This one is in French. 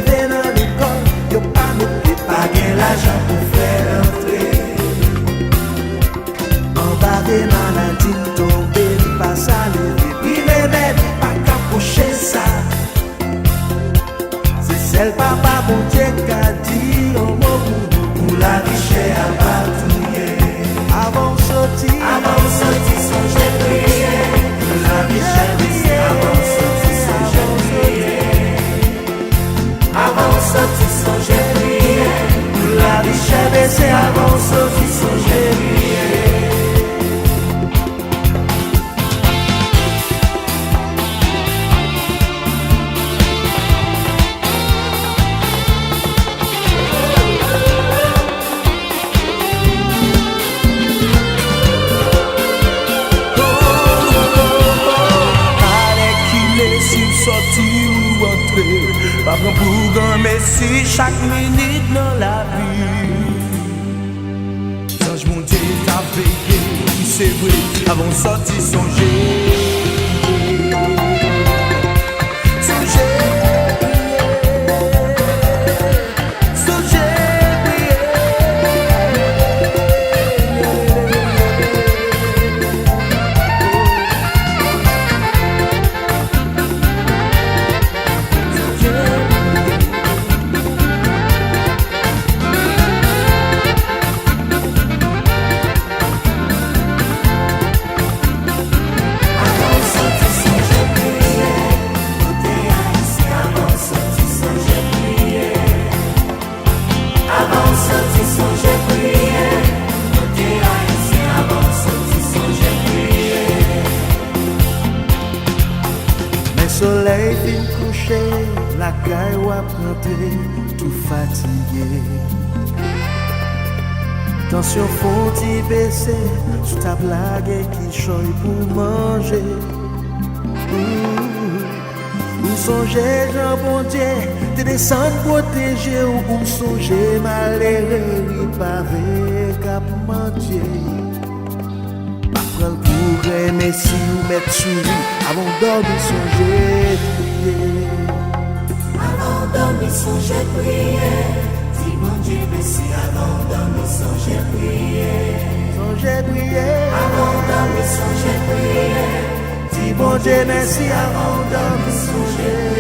rive dans l'école, yo pas noté, pas gain l'argent pour faire entrer. En bas des maladies tombées, pas ça lever, privé même, pas capocher ça. C'est celle papa bon Dieu qu'a dit au mot pour la richesse à batouiller. Avant sorti, son j'ai prié, la richesse avant sorti, son j'ai prié. Avant sorti, son j'ai prié, la richesse c'est avant sorti, son j'ai prié. Pas prendre pour grand messie chaque minute dans la vie. Ange mon Dieu t'a veillé, c'est vrai, avant sorti songer. Soleil fin couché, la caille ou apprenti, tout fatigué. Tension fonti baissé, sous ta blague qui choye pour manger. Ou songer, Jean bon Dieu, te descendre protéger ou songer malheureux, pavé cap mendier. Pour aimer si ou mettre souris avant dormir songer prier. Avant dormir songer prier. Dis mon Dieu merci avant dormir songer prier. Songer prier. Avant dormir songer prier. Dis mon Dieu merci avant dormir songer.